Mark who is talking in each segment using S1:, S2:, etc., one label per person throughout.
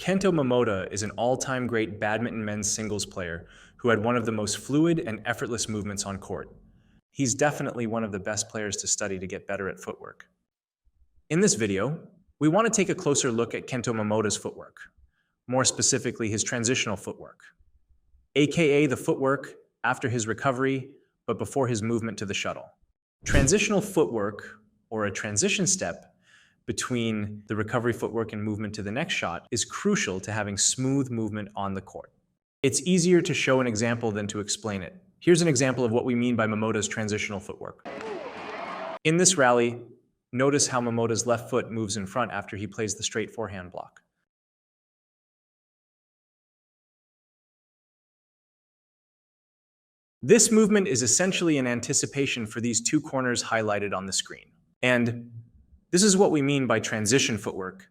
S1: Kento Momota is an all-time great badminton men's singles player who had one of the most fluid and effortless movements on court. He's definitely one of the best players to study to get better at footwork. In this video, we want to take a closer look at Kento Momota's footwork, more specifically his transitional footwork, aka the footwork after his recovery but before his movement to the shuttle. Transitional footwork, or a transition step between the recovery footwork and movement to the next shot, is crucial to having smooth movement on the court. It's easier to show an example than to explain it. Here's an example of what we mean by Momota's transitional footwork. In this rally, notice how Momota's left foot moves in front after he plays the straight forehand block. This movement is essentially an anticipation for these two corners highlighted on the screen. And this is what we mean by transition footwork.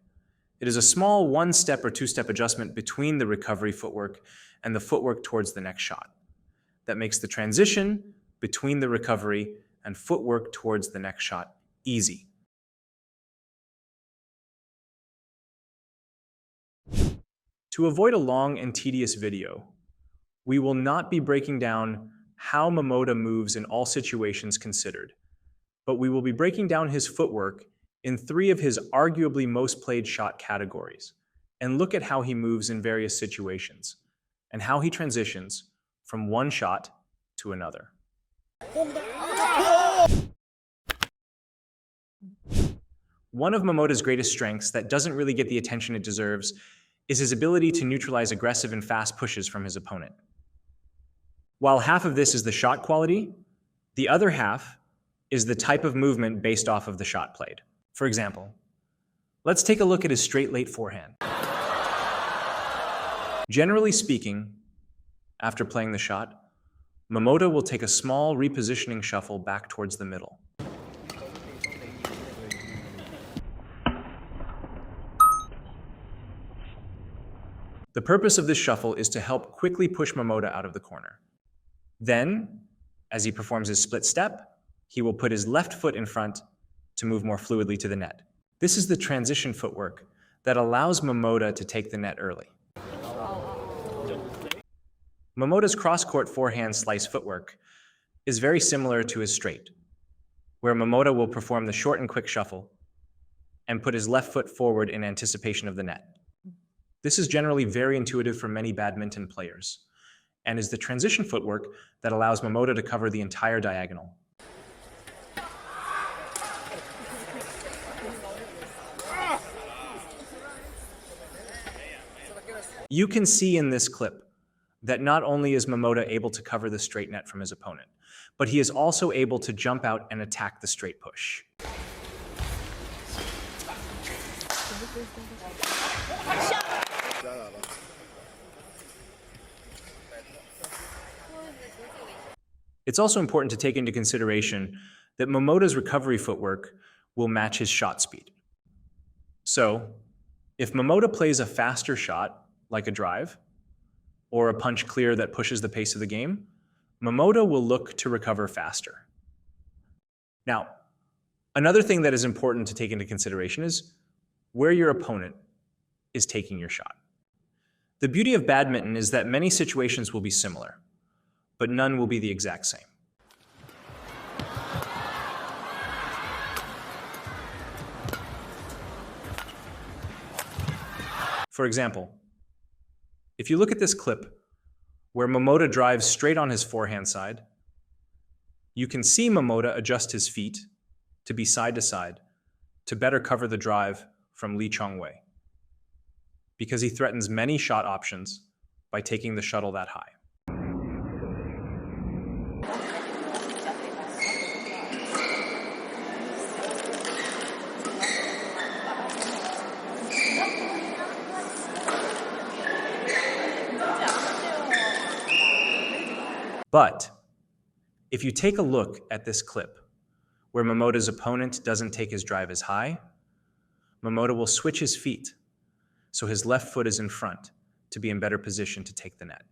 S1: It is a small one-step or two-step adjustment between the recovery footwork and the footwork towards the next shot that makes the transition between the recovery and footwork towards the next shot easy. To avoid a long and tedious video, we will not be breaking down how Momota moves in all situations considered, but we will be breaking down his footwork in three of his arguably most played shot categories, and look at how he moves in various situations, and how he transitions from one shot to another. One of Momota's greatest strengths that doesn't really get the attention it deserves is his ability to neutralize aggressive and fast pushes from his opponent. While half of this is the shot quality, the other half is the type of movement based off of the shot played. For example, let's take a look at his straight late forehand. Generally speaking, after playing the shot, Momota will take a small repositioning shuffle back towards the middle. The purpose of this shuffle is to help quickly push Momota out of the corner. Then, as he performs his split step, he will put his left foot in front to move more fluidly to the net. This is the transition footwork that allows Momota to take the net early. Momota's cross-court forehand slice footwork is very similar to his straight, where Momota will perform the short and quick shuffle and put his left foot forward in anticipation of the net. This is generally very intuitive for many badminton players, and is the transition footwork that allows Momota to cover the entire diagonal. You can see in this clip that not only is Momota able to cover the straight net from his opponent, but he is also able to jump out and attack the straight push. It's also important to take into consideration that Momota's recovery footwork will match his shot speed. So, if Momota plays a faster shot, like a drive, or a punch clear that pushes the pace of the game, Momota will look to recover faster. Now, another thing that is important to take into consideration is where your opponent is taking your shot. The beauty of badminton is that many situations will be similar, but none will be the exact same. For example, if you look at this clip where Momota drives straight on his forehand side, you can see Momota adjust his feet to be side to side to better cover the drive from Lee Chong-wei, because he threatens many shot options by taking the shuttle that high. But if you take a look at this clip where Momota's opponent doesn't take his drive as high, Momota will switch his feet so his left foot is in front to be in better position to take the net.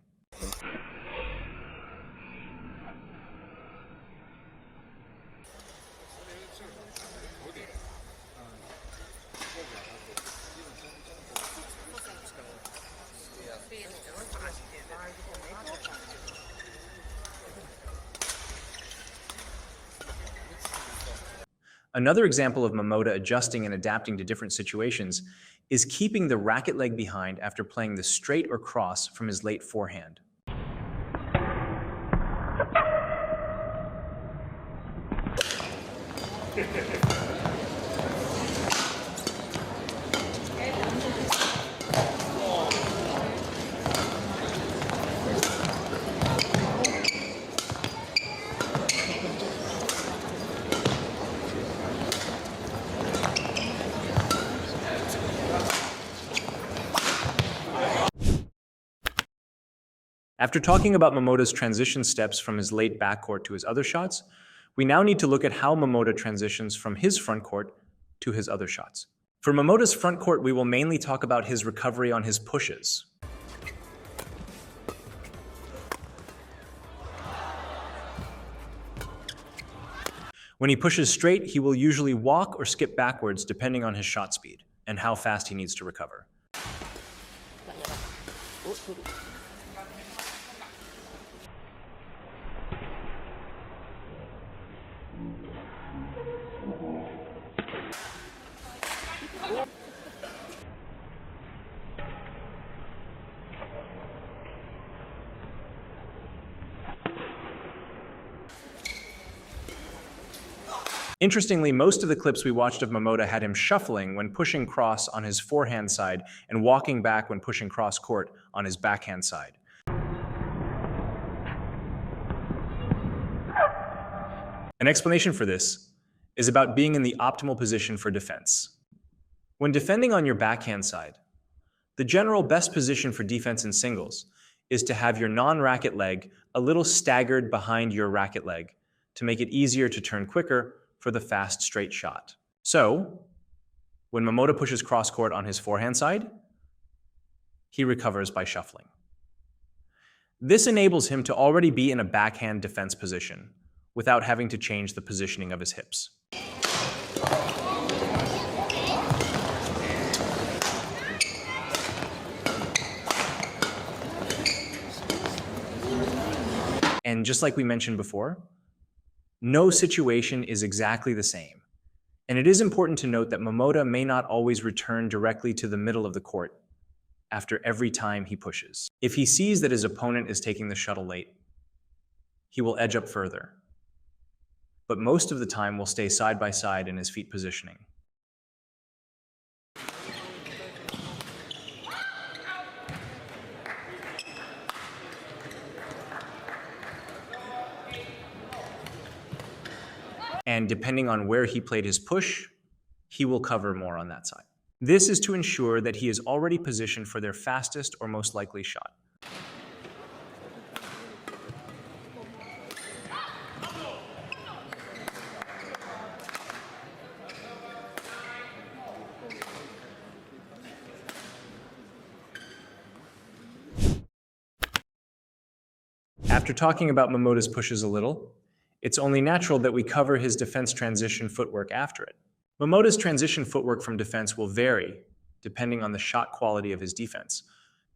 S1: Another example of Momota adjusting and adapting to different situations is keeping the racket leg behind after playing the straight or cross from his late forehand. After talking about Momota's transition steps from his late backcourt to his other shots, we now need to look at how Momota transitions from his front court to his other shots. For Momota's front court, we will mainly talk about his recovery on his pushes. When he pushes straight, he will usually walk or skip backwards depending on his shot speed and how fast he needs to recover. Interestingly, most of the clips we watched of Momota had him shuffling when pushing cross on his forehand side and walking back when pushing cross court on his backhand side. An explanation for this is about being in the optimal position for defense. When defending on your backhand side, the general best position for defense in singles is to have your non-racket leg a little staggered behind your racket leg to make it easier to turn quicker for the fast straight shot. So, when Momota pushes cross court on his forehand side, he recovers by shuffling. This enables him to already be in a backhand defense position without having to change the positioning of his hips. And just like we mentioned before, no situation is exactly the same. And it is important to note that Momota may not always return directly to the middle of the court after every time he pushes. If he sees that his opponent is taking the shuttle late, he will edge up further. But most of the time will stay side by side in his feet positioning. And depending on where he played his push, he will cover more on that side. This is to ensure that he is already positioned for their fastest or most likely shot. After talking about Momota's pushes a little, it's only natural that we cover his defense transition footwork after it. Momota's transition footwork from defense will vary depending on the shot quality of his defense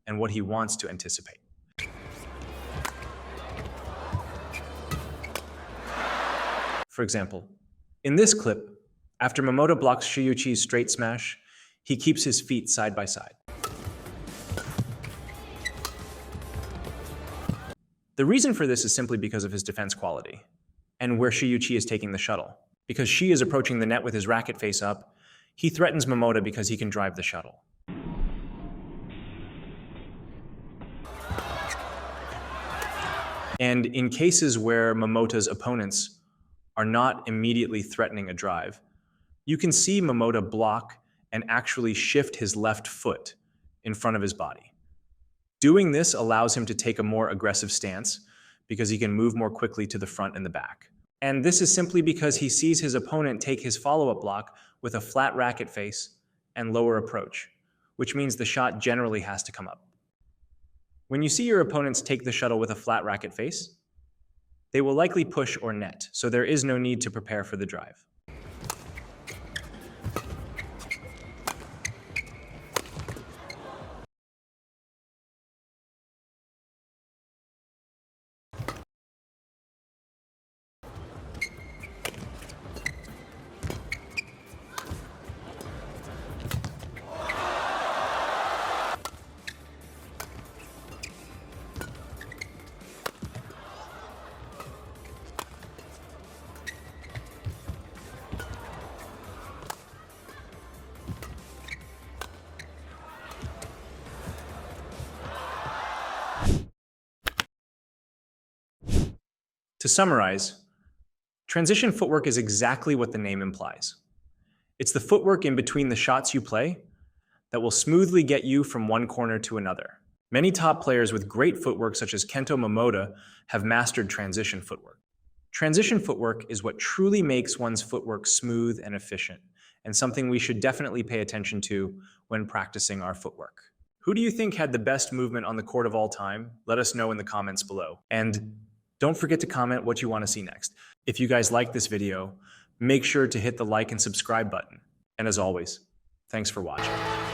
S1: and what he wants to anticipate. For example, in this clip, after Momota blocks Shiyuchi's straight smash, he keeps his feet side by side. The reason for this is simply because of his defense quality and where Shiyuchi is taking the shuttle. Because Shi is approaching the net with his racket face up, he threatens Momota because he can drive the shuttle. And in cases where Momota's opponents are not immediately threatening a drive, you can see Momota block and actually shift his left foot in front of his body. Doing this allows him to take a more aggressive stance because he can move more quickly to the front and the back. And this is simply because he sees his opponent take his follow-up block with a flat racket face and lower approach, which means the shot generally has to come up. When you see your opponents take the shuttle with a flat racket face, they will likely push or net, so there is no need to prepare for the drive. To summarize, transition footwork is exactly what the name implies. It's the footwork in between the shots you play that will smoothly get you from one corner to another. Many top players with great footwork, such as Kento Momota, have mastered transition footwork. Transition footwork is what truly makes one's footwork smooth and efficient, and something we should definitely pay attention to when practicing our footwork. Who do you think had the best movement on the court of all time? Let us know in the comments below. And don't forget to comment what you want to see next. If you guys like this video, make sure to hit the like and subscribe button. And as always, thanks for watching.